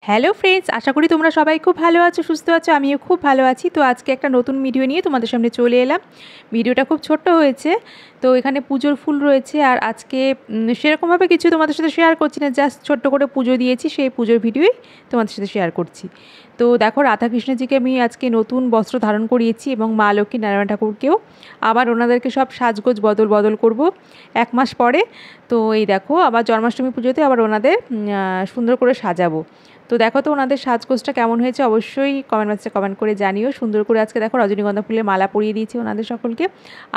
Hello friends, আশা করি তোমরা সবাই খুব ভালো আছো, সুস্থ আছো। আমিও খুব ভালো আছি। তো আজকে একটা নতুন ভিডিও নিয়ে তোমাদের সামনে চলে এলাম। ভিডিওটা খুব ছোট্ট হয়েছে। তো এখানে পুজোর ফুল রয়েছে, আর আজকে সেরকমভাবে কিছু তোমাদের সাথে শেয়ার করছি না, জাস্ট ছোট্ট করে পুজো দিয়েছি, সেই পুজোর ভিডিওই তোমাদের সাথে শেয়ার করছি। তো দেখো, রাধাকৃষ্ণজিকে আমি আজকে নতুন বস্ত্র ধারণ করিয়েছি, এবং মা লক্ষ্মী নারায়ণ ঠাকুরকেও আবার ওনাদেরকে সব সাজগোজ বদল করব 1 মাস পরে। তো এই দেখো, আবার জন্মাষ্টমী পুজোতে আবার ওনাদের সুন্দর করে সাজাবো। তো দেখো তো ওনাদের সাজগোজটা কেমন হয়েছে, অবশ্যই কমেন্ট বক্সে কমেন্ট করে জানিও। সুন্দর করে আজকে দেখো রজনীগন্ধা ফুলের মালা পরিয়ে দিয়েছি ওনাদের সকলকে।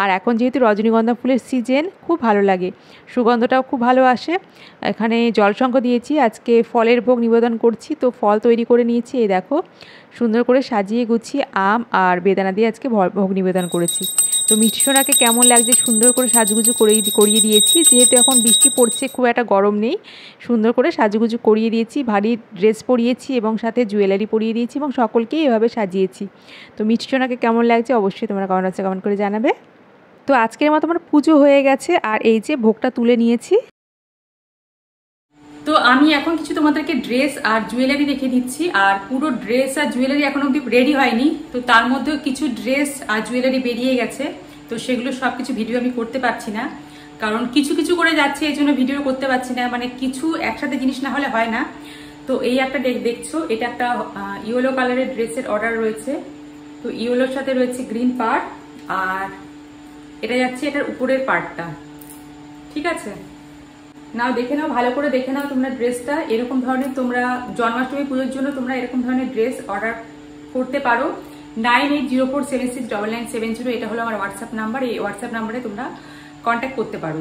আর এখন যেহেতু রজনীগন্ধা ফুলের সিজন, খুব ভালো লাগে, সুগন্ধটাও খুব ভালো আসে। এখানে জলশঙ্খ দিয়েছি, আজকে ফলের ভোগ নিবেদন করছি। তো ফল তৈরি করে নিয়েছি, এই দেখো সুন্দর করে সাজিয়ে গুছিয়ে আম আর বেদানা দিয়ে আজকে ভোগ নিবেদন করেছি। তো মিষ্টি সোনাকে কেমন লাগছে, সুন্দর করে সাজুগুজু করিয়ে দিয়েছি। যেহেতু এখন বৃষ্টি পড়ছে, খুব একটা গরম নেই, সুন্দর করে সাজুগুজু করিয়ে দিয়েছি। ভারী ড্রেস পরিয়েছি এবং সাথে জুয়েলারি পরিয়ে দিয়েছি, এবং সকলকেই এভাবে সাজিয়েছি। তো মিষ্টি সোনাকে কেমন লাগছে অবশ্যই তোমরা কমেন্ট করে জানাবে। তো আজকের মতো আমার পুজো হয়ে গেছে, আর এই যে ভোগটা তুলে নিয়েছি। তো আমি এখন কিছু তোমাদেরকে ড্রেস আর জুয়েলারি দেখে দিচ্ছি। আর পুরো ড্রেস আর জুয়েলারি এখন অব্দি রেডি হয়নি, তো তার মধ্যেও কিছু ড্রেস আর জুয়েলারি বেরিয়ে গেছে। তো সেগুলো সবকিছু ভিডিও আমি করতে পারছি না, কারণ কিছু কিছু করে যাচ্ছে, এই জন্য ভিডিও করতে পারছি না। মানে কিছু একসাথে জিনিস না হলে হয় না। তো এই একটা দেখছো, এটা একটা ইয়েলো কালারের ড্রেসের অর্ডার রয়েছে। তো ইয়েলোর সাথে রয়েছে গ্রিন পার্ট, আর এটা যাচ্ছে এটার উপরের পার্টটা। ঠিক আছে, নাও দেখে নাও, ভালো করে দেখে নাও তোমরা ড্রেসটা। এরকম ধরনের তোমরা জন্মাষ্টমী পুজোর জন্য তোমরা এরকম ধরনের ড্রেস অর্ডার করতে পারো। 9804769970, এটা হলো আমার হোয়াটসঅ্যাপ নাম্বার। এই হোয়াটসঅ্যাপ নাম্বারে তোমরা কন্ট্যাক্ট করতে পারো।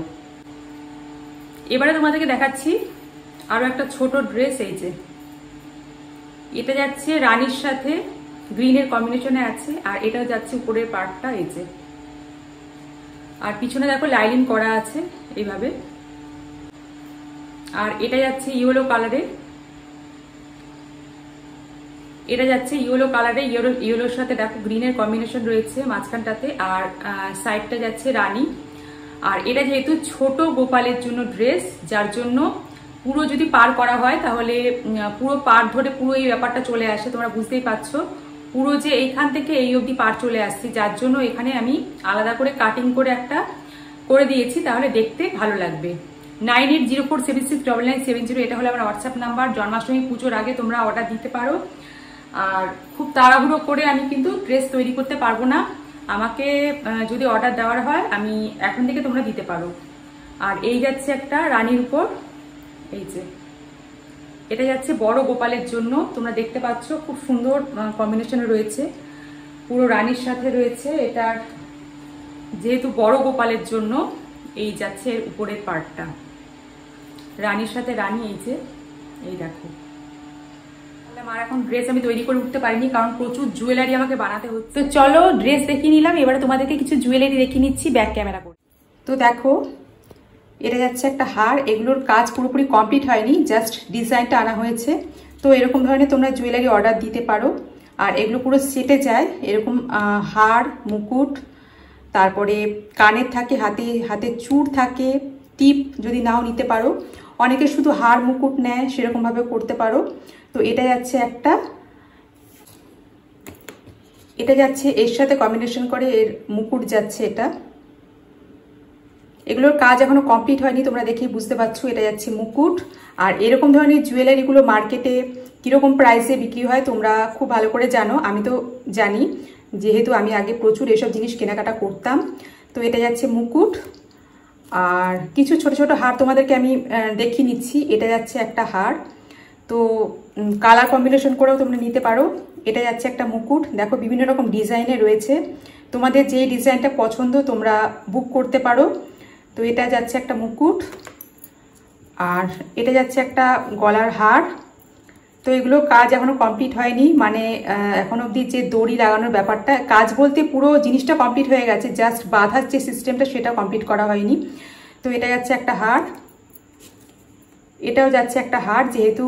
এবারে তোমাদেরকে দেখাচ্ছি আরো একটা ছোট ড্রেস। এই যে এটা যাচ্ছে রানীর সাথে গ্রিনের কম্বিনেশনে আছে, আর এটা যাচ্ছে উপরের পার্টটা। এই যে, আর পিছনে দেখো লাইনিং করা আছে এইভাবে। আর এটা যাচ্ছে ইয়েলো কালারে, ইয়েলোর সাথে দেখো গ্রিনের কম্বিনেশন রয়েছে মাঝখানটাতে, আর সাইডটা যাচ্ছে রানী। আর এটা যেহেতু ছোট গোপালের জন্য ড্রেস, যার জন্য পুরো যদি পার করা হয় তাহলে পুরো পার ধরে পুরো এই ব্যাপারটা চলে আসে। তোমরা বুঝতেই পারছো, পুরো যে এইখান থেকে এই অবধি পার চলে আসছে, যার জন্য এখানে আমি আলাদা করে কাটিং করে একটা করে দিয়েছি, তাহলে দেখতে ভালো লাগবে। 9804769970, এটা হলো আমার হোয়াটসঅ্যাপ নাম্বার। জন্মাষ্টমী পুজোর আগে তোমরা অর্ডার দিতে পারো। আর খুব তাড়াহুড়ো করে আমি কিন্তু ড্রেস তৈরি করতে পারবো না, আমাকে যদি অর্ডার দেওয়ার হয় আমি এখন থেকে তোমরা দিতে পারো। আর এই যাচ্ছে একটা রানীর উপর, এই যে এটা যাচ্ছে বড় গোপালের জন্য। তোমরা দেখতে পাচ্ছ খুব সুন্দর কম্বিনেশনে রয়েছে, পুরো রানীর সাথে রয়েছে। এটার যেহেতু বড় গোপালের জন্য এই যাচ্ছে উপরের পার্টটা, রানীর সাথে রানী। এই যে, এই দেখো। আর এখন ড্রেস আমি তৈরি করে উঠতে পারিনি, কারণ প্রচুর জুয়েলারি আমাকে বানাতে হচ্ছে। তো চলো ড্রেস দেখিয়ে নিলাম, এবারে তোমাদেরকে কিছু জুয়েলারি দেখিয়ে নিচ্ছি ব্যাক ক্যামেরা করে। তো দেখো, এটা যাচ্ছে একটা হার। এগুলোর কাজ পুরোপুরি কমপ্লিট হয়নি, জাস্ট ডিজাইনটা আনা হয়েছে। তো এরকম ধরনের তোমরা জুয়েলারি অর্ডার দিতে পারো। আর এগুলো পুরো সেটে যায়, এরকম হার, মুকুট, তারপরে কানের থাকে, হাতে চূড় থাকে, টিপ যদি নাও নিতে পারো। অনেকে শুধু হার মুকুট নেয়, সেরকমভাবে করতে পারো। তো এটা যাচ্ছে একটা, এটা যাচ্ছে এর সাথে কম্বিনেশন করে এর মুকুট যাচ্ছে এটা। এগুলোর কাজ এখনো কমপ্লিট হয়নি, তোমরা দেখেই বুঝতে পারছো। এটা যাচ্ছে মুকুট। আর এরকম ধরনের জুয়েলারিগুলো মার্কেটে কিরকম প্রাইসে বিক্রি হয় তোমরা খুব ভালো করে জানো, আমি তো জানি, যেহেতু আমি আগে প্রচুর এসব জিনিস কেনাকাটা করতাম। তো এটা যাচ্ছে মুকুট। আর কিছু ছোট ছোট হার তোমাদেরকে আমি দেখিয়ে নিচ্ছি। এটা যাচ্ছে একটা হার, তো কালার কম্বিনেশন করেও তোমরা নিতে পারো। এটা যাচ্ছে একটা মুকুট, দেখো বিভিন্ন রকম ডিজাইনে রয়েছে, তোমাদের যে ডিজাইনটা পছন্দ তোমরা বুক করতে পারো। তো এটা যাচ্ছে একটা মুকুট। আর এটা যাচ্ছে একটা গলার হার। তো এগুলো কাজ এখনো কমপ্লিট হয়নি, মানে এখন অবধি যে দড়ি লাগানোর ব্যাপারটা, কাজ বলতে পুরো জিনিসটা কমপ্লিট হয়ে গেছে, জাস্ট বাঁধার যে সিস্টেমটা সেটা কমপ্লিট করা হয়নি। তো এটা যাচ্ছে একটা হার, এটাও যাচ্ছে একটা হার। যেহেতু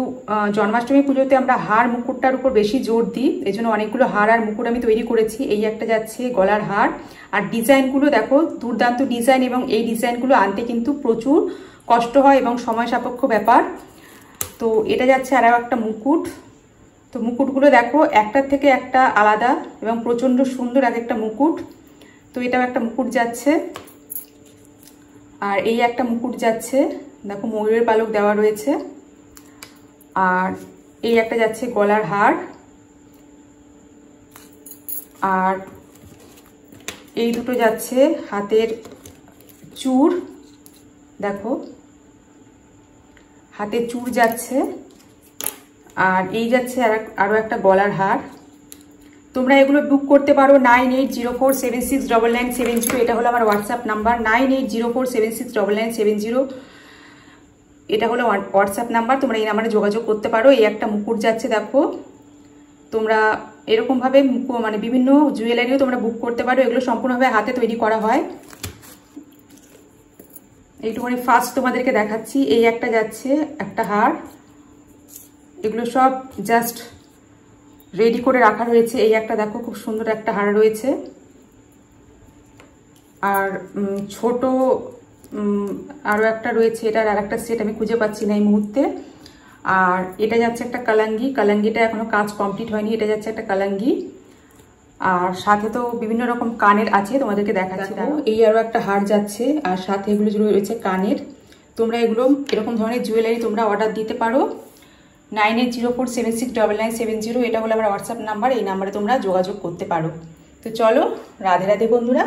জন্মাষ্টমী পুজোতে আমরা হার মুকুটটার উপর বেশি জোর দিই, এই জন্য অনেকগুলো হার আর মুকুট আমি তৈরি করেছি। এই একটা যাচ্ছে গলার হার। আর ডিজাইনগুলো দেখো, দুর্দান্ত ডিজাইন, এবং এই ডিজাইনগুলো আনতে কিন্তু প্রচুর কষ্ট হয় এবং সময় সাপেক্ষ ব্যাপার। তো এটা যাচ্ছে আরও একটা মুকুট। তো মুকুটগুলো দেখো একটার থেকে একটা আলাদা এবং প্রচণ্ড সুন্দর এক একটা মুকুট। তো এটাও একটা মুকুট যাচ্ছে, আর এই একটা মুকুট যাচ্ছে, দেখো ময়ূরের পালক দেওয়া রয়েছে। আর এই একটা যাচ্ছে গলার হার, আর এই দুটো যাচ্ছে হাতের চূড়, দেখো হাতের চূড় যাচ্ছে। আর এই যাচ্ছে আরও একটা গলার হার। তোমরা এগুলো বুক করতে পারো 9804769970। এটা হলো আমার হোয়াটসঅ্যাপ নাম্বার, 9804769970। এটা হলো হোয়াটসঅ্যাপ নাম্বার, তোমরা এই নাম্বারে যোগাযোগ করতে পারো। এই একটা মুকুট যাচ্ছে দেখো। তোমরা এরকমভাবে মানে বিভিন্ন জুয়েলারিও তোমরা বুক করতে পারো, এগুলো সম্পূর্ণভাবে হাতে তৈরি করা হয়। এইটুকুনি ফার্স্ট তোমাদেরকে দেখাচ্ছি। এই একটা যাচ্ছে একটা হার, এগুলো সব জাস্ট রেডি করে রাখা রয়েছে। এই একটা দেখো খুব সুন্দর একটা হার রয়েছে। আর ছোট আরও একটা রয়েছে, এটার আর একটা সেট আমি খুঁজে পাচ্ছি না এই মুহূর্তে। আর এটা যাচ্ছে একটা কালাঙ্গি, কালাঙ্গিটা এখনো কাজ কমপ্লিট হয়নি। এটা যাচ্ছে একটা কালাঙ্গি, আর সাথে তো বিভিন্ন রকম কানের আছে, তোমাদেরকে দেখাচ্ছি। এই আরও একটা হার যাচ্ছে, আর সাথে এগুলো রয়েছে কানের। তোমরা এগুলো এরকম ধরনের জুয়েলারি তোমরা অর্ডার দিতে পারো 9804769970। এটা হলো আমার হোয়াটসঅ্যাপ নাম্বার, এই নাম্বারে তোমরা যোগাযোগ করতে পারো। তো চলো, রাধে রাধে বন্ধুরা।